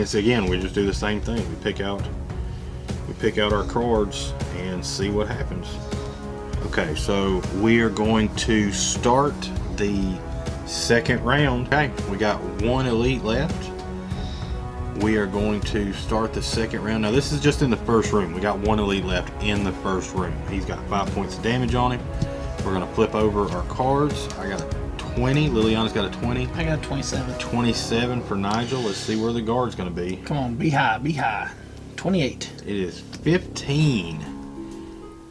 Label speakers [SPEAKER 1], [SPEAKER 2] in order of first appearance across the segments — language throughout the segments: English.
[SPEAKER 1] it's again, we just do the same thing. We pick out our cards and see what happens. Okay, so we are going to start the second round. Okay, we got one elite left. We are going to start the second round. Now this is just in the first room. We got one elite left in the first room. He's got 5 points of damage on him. We're gonna flip over our cards. I got a 20. Liliana's got a 20.
[SPEAKER 2] I got a 27.
[SPEAKER 1] 27 for Nigel. Let's see where the guard's gonna be.
[SPEAKER 2] Come on, be high, be high. 28.
[SPEAKER 1] It is 15.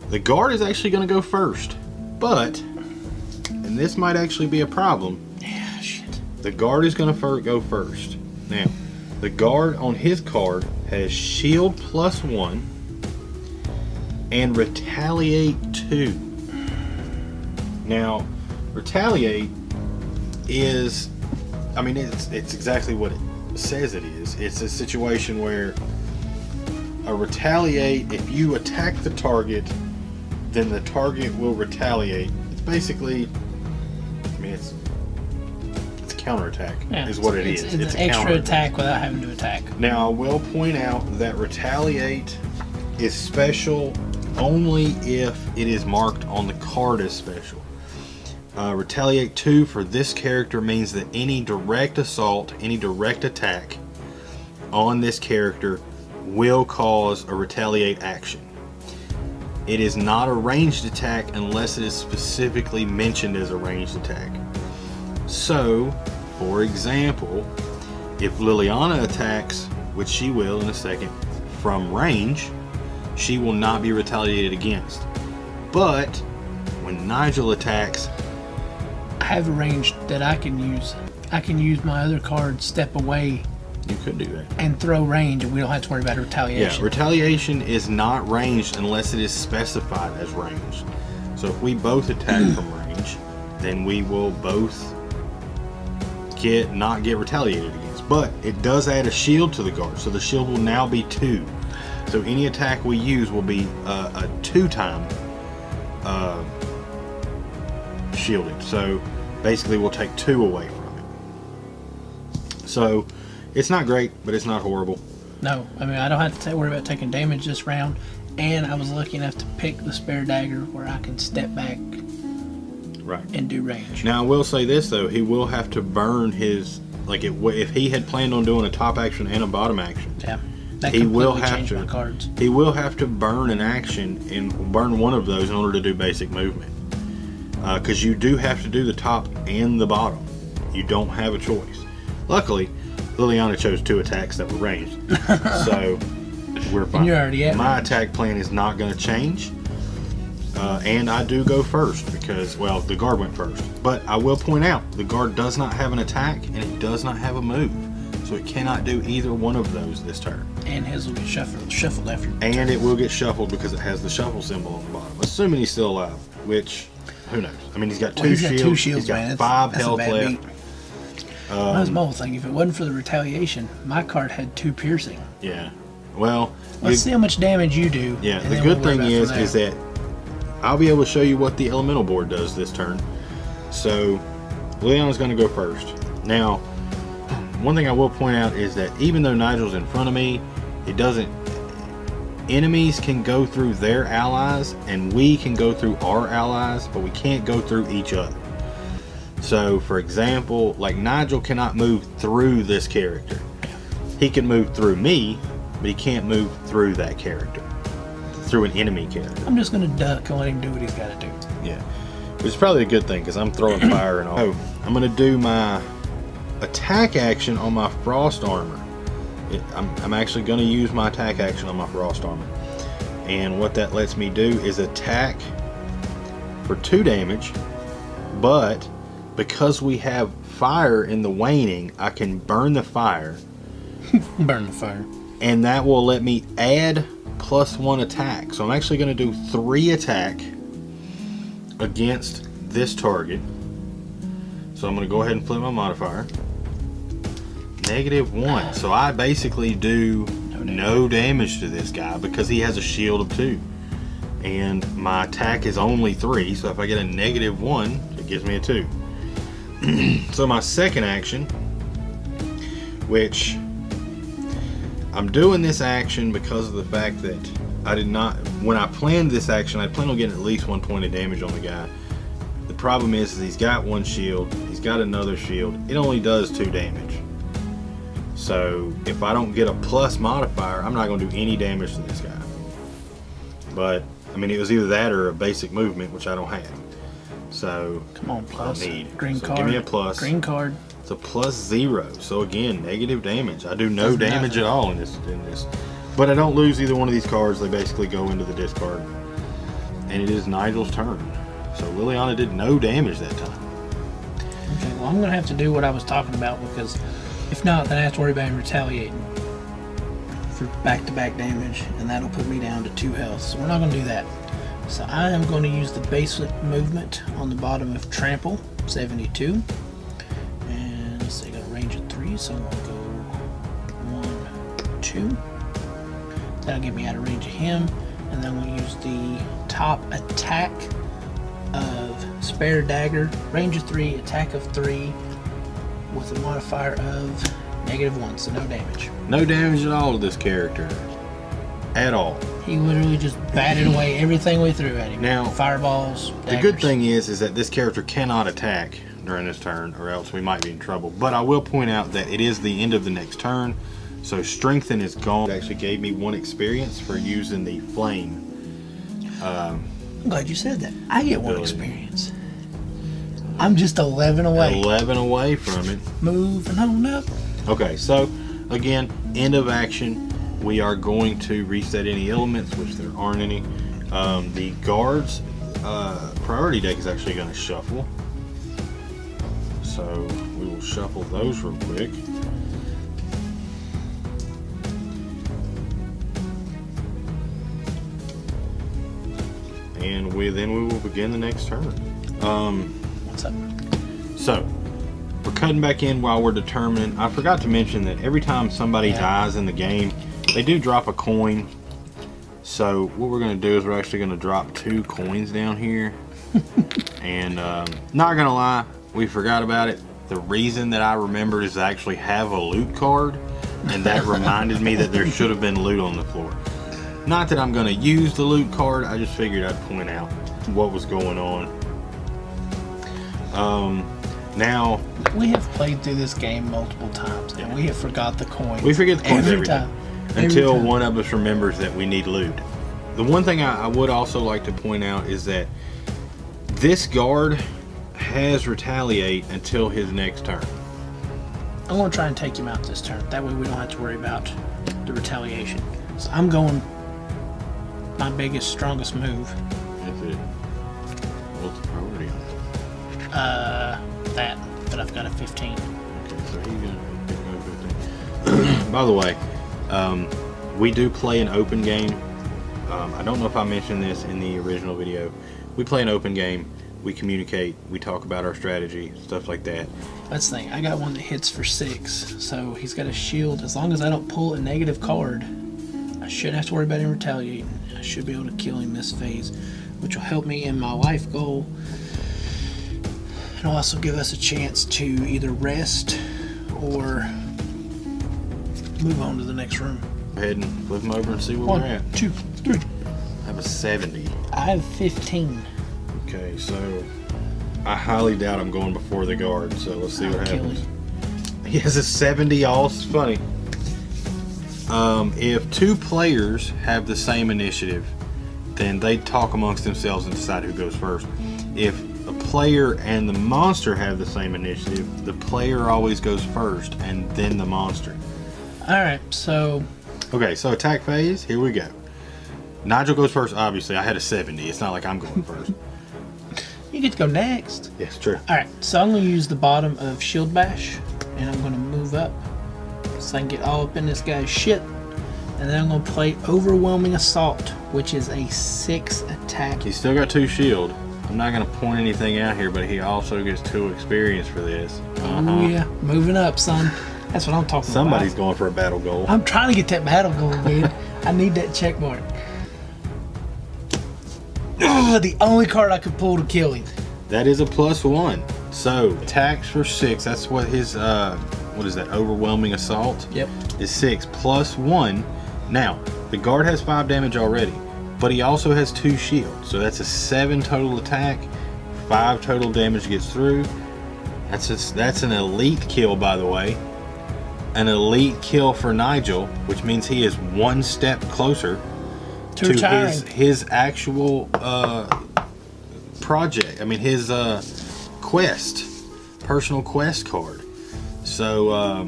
[SPEAKER 1] The guard is actually gonna go first, but, and this might actually be a problem.
[SPEAKER 2] Yeah, shit.
[SPEAKER 1] The guard is gonna go first. Now, the guard on his card has shield +1 and retaliate 2. Now, retaliate is, I mean, it's exactly what it says it is. It's a situation where a retaliate, if you attack the target, then the target will retaliate. It's basically, I mean, it's a counterattack, is what it is.
[SPEAKER 2] It's an extra attack without having to attack.
[SPEAKER 1] Now, I will point out that retaliate is special only if it is marked on the card as special. Retaliate 2 for this character means that any direct assault, any direct attack on this character will cause a retaliate action. It is not a ranged attack unless it is specifically mentioned as a ranged attack. So, for example, if Liliana attacks, which she will in a second, from range, she will not be retaliated against. But when Nigel attacks,
[SPEAKER 2] I have a range that I can use. I can use my other card, step away.
[SPEAKER 1] You could do that.
[SPEAKER 2] And throw range, and we don't have to worry about retaliation.
[SPEAKER 1] Yeah, retaliation is not ranged unless it is specified as ranged. So if we both attack from range, then we will both not get retaliated against. But it does add a shield to the guard, so the shield will now be 2. So any attack we use will be a 2-time shielded. So basically we'll take 2 away from it. So it's not great, but it's not horrible.
[SPEAKER 2] No, I mean, I don't have to worry about taking damage this round, and I was lucky enough to pick the spare dagger where I can step back and do range.
[SPEAKER 1] Now I will say this though, he will have to burn his, like if he had planned on doing a top action and a bottom action,
[SPEAKER 2] that
[SPEAKER 1] he will have
[SPEAKER 2] change my cards.
[SPEAKER 1] He will have to burn an action and burn one of those in order to do basic movement. Because you do have to do the top and the bottom. You don't have a choice. Luckily, Liliana chose 2 attacks that were ranged, so we're fine.
[SPEAKER 2] And you're already at
[SPEAKER 1] My
[SPEAKER 2] range.
[SPEAKER 1] attack plan is not going to change, and I do go first because, well, the guard went first. But I will point out, the guard does not have an attack and it does not have a move, so it cannot do either one of those this turn.
[SPEAKER 2] And his will get shuffled after.
[SPEAKER 1] And it will get shuffled because it has the shuffle symbol on the bottom, assuming he's still alive, which, who knows? I mean, he's got 2 shields. He's got
[SPEAKER 2] man.
[SPEAKER 1] 5
[SPEAKER 2] That's
[SPEAKER 1] health left.
[SPEAKER 2] That was my whole thing. If it wasn't for the retaliation, my card had 2 piercing.
[SPEAKER 1] Yeah. Well,
[SPEAKER 2] let's see how much damage you do.
[SPEAKER 1] Yeah. The good thing is that I'll be able to show you what the elemental board does this turn. So, Leon's going to go first. Now, one thing I will point out is that even though Nigel's in front of me, it doesn't. Enemies can go through their allies, and we can go through our allies, but we can't go through each other. So, for example, like Nigel cannot move through this character. He can move through me, but he can't move through that character, through an enemy character.
[SPEAKER 2] I'm just going to duck and let him do what he's got to do.
[SPEAKER 1] Yeah, which is probably a good thing because I'm throwing fire and all. So, I'm going to do my attack action on my frost armor. I'm actually going to use my attack action on my frost armor. And what that lets me do is attack for 2 damage, but because we have fire in the waning, I can burn the fire.
[SPEAKER 2] Burn the fire.
[SPEAKER 1] And that will let me add +1 attack. So I'm actually going to do 3 attack against this target. So I'm going to go ahead and flip my modifier. -1. So I basically do no damage to this guy because he has a shield of 2. And my attack is only 3. So if I get a -1, it gives me a 2. So my second action, which I'm doing this action because of the fact that I did not, when I planned this action, I planned on getting at least 120 damage on the guy. The problem is he's got one shield, he's got another shield, it only does 2 damage. So if I don't get a plus modifier, I'm not going to do any damage to this guy. But I mean, it was either that or a basic movement, which I don't have. So
[SPEAKER 2] come on, plus.
[SPEAKER 1] I need
[SPEAKER 2] Green
[SPEAKER 1] so
[SPEAKER 2] card.
[SPEAKER 1] give me a plus.
[SPEAKER 2] Green card.
[SPEAKER 1] It's a +0. So again, negative damage. I do no damage at all in this. But I don't lose either one of these cards. They basically go into the discard. And it is Nigel's turn. So Liliana did no damage that time.
[SPEAKER 2] Okay, well I'm going to have to do what I was talking about, because if not, then I have to worry about him retaliating for back-to-back damage, and that'll put me down to 2 health. So we're not going to do that. So I am going to use the basic movement on the bottom of Trample, 72. And let's see, I got a range of 3, so I'm going to go 1, 2. That'll get me out of range of him. And then we'll use the top attack of Spare Dagger, range of 3, attack of 3, with a modifier of -1, so no damage.
[SPEAKER 1] No damage at all to this character. At all.
[SPEAKER 2] He literally just batted away everything we threw at him.
[SPEAKER 1] Now,
[SPEAKER 2] fireballs, daggers.
[SPEAKER 1] The good thing is that this character cannot attack during this turn, or else we might be in trouble. But I will point out that it is the end of the next turn, so Strengthen is gone. It actually gave me 1 experience for using the Flame.
[SPEAKER 2] I'm glad you said that. I get 1 experience. I'm just 11 away.
[SPEAKER 1] 11 away from it.
[SPEAKER 2] Moving on up.
[SPEAKER 1] Okay, so again, end of action. We are going to reset any elements, which there aren't any. The guards priority deck is actually going to shuffle. So we will shuffle those real quick. And then we will begin the next turn.
[SPEAKER 2] What's up?
[SPEAKER 1] So we're cutting back in while we're determining. I forgot to mention that every time somebody dies in the game, they do drop a coin. So what we're going to do is we're actually going to drop 2 coins down here. And not going to lie, we forgot about it. The reason that I remembered is to actually have a loot card, and that reminded me that there should have been loot on the floor. Not that I'm going to use the loot card, I just figured I'd point out what was going on. Now,
[SPEAKER 2] we have played through this game multiple times, and we have forgot the coins.
[SPEAKER 1] We forget the coins every time. Until
[SPEAKER 2] time.
[SPEAKER 1] One of us remembers that we need loot. The one thing I would also like to point out is that this guard has Retaliate until his next turn.
[SPEAKER 2] I'm going to try and take him out this turn. That way we don't have to worry about the retaliation. So I'm going my biggest, strongest move.
[SPEAKER 1] That's it. What's the priority on it?
[SPEAKER 2] That. But I've got a 15.
[SPEAKER 1] Okay, so he's going to go 15. By the way, we do play an open game. I don't know if I mentioned this in the original video. We play an open game. We communicate. We talk about our strategy, stuff like that.
[SPEAKER 2] That's the thing. I got one that hits for 6, so he's got a shield. As long as I don't pull a negative card, I shouldn't have to worry about him retaliating. I should be able to kill him this phase, which will help me in my life goal. And will also give us a chance to either rest or move on to the next room.
[SPEAKER 1] Go ahead and flip them over and see where
[SPEAKER 2] 1,
[SPEAKER 1] we're at.
[SPEAKER 2] 2, 3.
[SPEAKER 1] I have a 70.
[SPEAKER 2] I have 15.
[SPEAKER 1] Okay, so I highly doubt I'm going before the guard, so let's see what happens. He has a 70 all. It's funny. If 2 players have the same initiative, then they talk amongst themselves and decide who goes first. If a player and the monster have the same initiative, the player always goes first and then the monster.
[SPEAKER 2] Alright, so...
[SPEAKER 1] Okay, so attack phase, here we go. Nigel goes first, obviously. I had a 70. It's not like I'm going first.
[SPEAKER 2] You get to go next.
[SPEAKER 1] Yes, true.
[SPEAKER 2] Alright, so I'm going to use the bottom of Shield Bash, and I'm going to move up so I can get all up in this guy's shit. And then I'm going to play Overwhelming Assault, which is a 6 attack.
[SPEAKER 1] He's still got 2 shield. I'm not going to point anything out here, but he also gets 2 experience for this.
[SPEAKER 2] Oh yeah, moving up, son. That's what I'm talking about.
[SPEAKER 1] Somebody's going for a battle goal.
[SPEAKER 2] I'm trying to get that battle goal, dude. I need that check mark. The only card I could pull to kill him.
[SPEAKER 1] That is a +1. So attacks for 6. That's what his what is that, overwhelming assault?
[SPEAKER 2] Yep.
[SPEAKER 1] Is 6 plus 1. Now, the guard has 5 damage already, but he also has 2 shields. So that's a 7 total attack, 5 total damage gets through. That's an elite kill, by the way. An elite kill for Nigel, which means he is 1 step closer to his actual project. I mean, his quest, personal quest card. So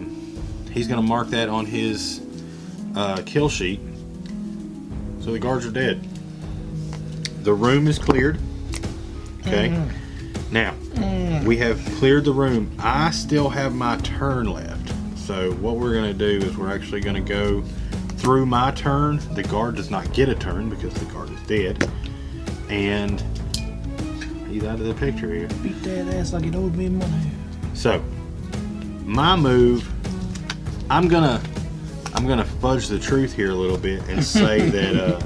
[SPEAKER 1] he's going to mark that on his kill sheet. So the guards are dead. The room is cleared. Okay. Now, we have cleared the room. I still have my turn left. So what we're going to do is we're actually going to go through my turn. The guard does not get a turn because the guard is dead. And he's out of the picture here.
[SPEAKER 2] Beat that ass like it owed me money.
[SPEAKER 1] So, my move, I'm gonna fudge the truth here a little bit and say that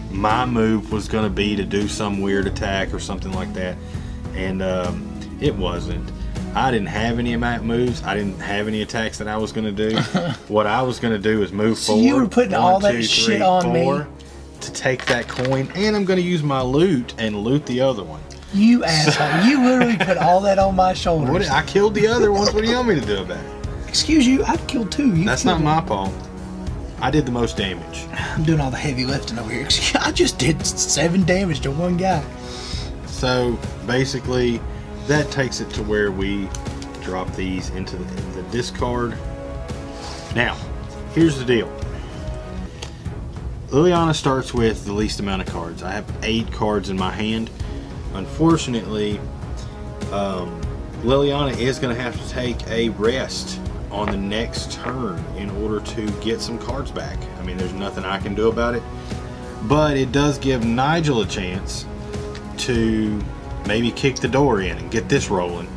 [SPEAKER 1] my move was gonna be to do some weird attack or something like that, and it wasn't. I didn't have any of my moves. I didn't have any attacks that I was gonna do. What I was gonna do is move forward.
[SPEAKER 2] So you were putting all that shit on me
[SPEAKER 1] to take that coin, and I'm gonna use my loot and loot the other one.
[SPEAKER 2] You asshole! You literally put all that on my shoulders.
[SPEAKER 1] I killed the other ones. What do you want me to do about it?
[SPEAKER 2] Excuse you, I've killed 2.
[SPEAKER 1] That's not my fault. I did the most damage.
[SPEAKER 2] I'm doing all the heavy lifting over here. I just did 7 damage to one guy.
[SPEAKER 1] So basically, that takes it to where we drop these into the discard. Now, here's the deal. Liliana starts with the least amount of cards. I have 8 cards in my hand. Unfortunately, Liliana is going to have to take a rest on the next turn in order to get some cards back. I mean, there's nothing I can do about it, but it does give Nigel a chance to maybe kick the door in and get this rolling.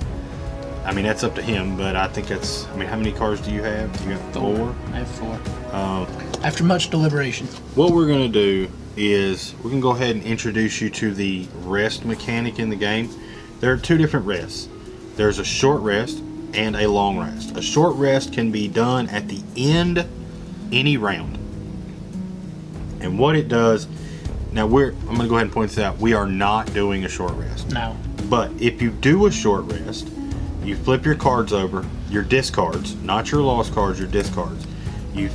[SPEAKER 1] I mean, that's up to him, but I think that's, I mean, how many cards do you have? You got 4?
[SPEAKER 2] I have 4. After much deliberation.
[SPEAKER 1] What we're going to do is we're going to go ahead and introduce you to the rest mechanic in the game. There are 2 different rests. There's a short rest and a long rest. A short rest can be done at the end of any round. And what it does, now I'm going to go ahead and point this out. We are not doing a short rest.
[SPEAKER 2] No.
[SPEAKER 1] But if you do a short rest, you flip your cards over, your discards, not your lost cards, your discards. You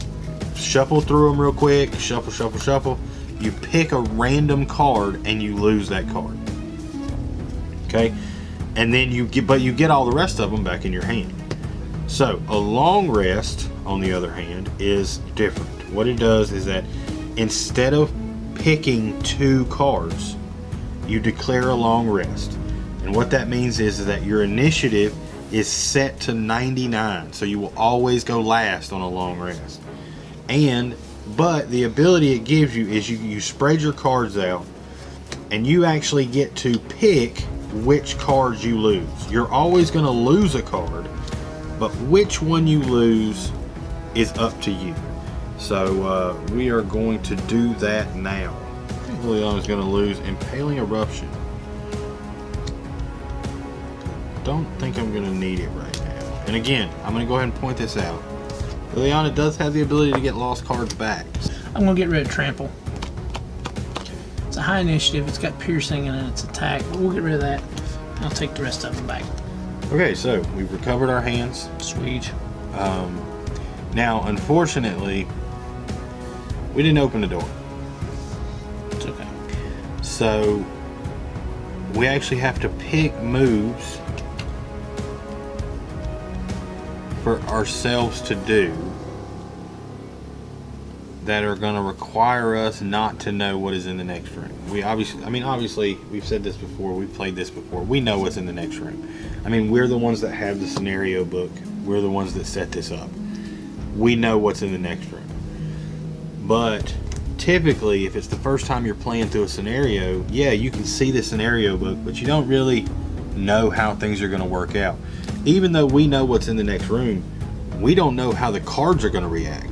[SPEAKER 1] shuffle through them real quick, shuffle, shuffle, shuffle. You pick a random card and you lose that card. Okay? And then you get all the rest of them back in your hand. So a long rest, on the other hand, is different. What it does is that instead of picking 2 cards, you declare a long rest. And what that means is that your initiative is set to 99. So you will always go last on a long rest. But the ability it gives you is you spread your cards out and you actually get to pick which cards you lose. You're always going to lose a card, but which one you lose is up to you. So we are going to do that now. I think Liliana's going to lose Impaling Eruption. Don't think I'm going to need it right now. And again, I'm going to go ahead and point this out. Liliana does have the ability to get lost cards back.
[SPEAKER 2] I'm going to get rid of Trample. It's a high initiative. It's got piercing and its attack, but we'll get rid of that. I'll take the rest of them back.
[SPEAKER 1] Okay, so we've recovered our hands.
[SPEAKER 2] Sweet.
[SPEAKER 1] Now, unfortunately, we didn't open the door.
[SPEAKER 2] It's okay.
[SPEAKER 1] So we actually have to pick moves for ourselves to do that are going to require us not to know what is in the next room. Obviously, we've said this before, we've played this before, we know what's in the next room. I mean, we're the ones that have the scenario book, we're the ones that set this up. We know what's in the next room. But typically, if it's the first time you're playing through a scenario, yeah, you can see the scenario book, but you don't really know how things are going to work out. Even though we know what's in the next room, we don't know how the cards are going to react.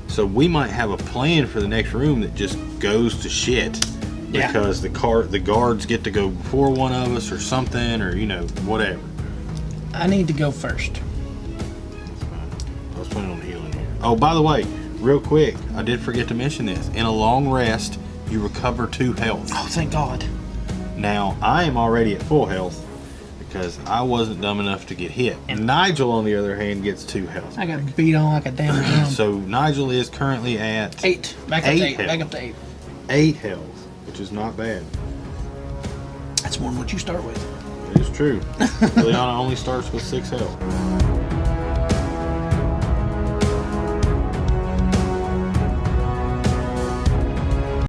[SPEAKER 1] So we might have a plan for the next room that just goes to shit because the guards get to go before one of us or something, or whatever.
[SPEAKER 2] I need to go first.
[SPEAKER 1] That's fine. Oh, by the way, real quick, I did forget to mention this. In a long rest, you recover 2 health.
[SPEAKER 2] Oh, thank God.
[SPEAKER 1] Now, I am already at full health because I wasn't dumb enough to get hit. And Nigel, on the other hand, gets 2 health.
[SPEAKER 2] I got beat on like a damn drum.
[SPEAKER 1] So Nigel is currently at
[SPEAKER 2] 8. Back up to 8.
[SPEAKER 1] health.
[SPEAKER 2] Back up to 8.
[SPEAKER 1] 8 health, which is not bad.
[SPEAKER 2] That's more than what you start with.
[SPEAKER 1] It is true. Liliana only starts with 6 health.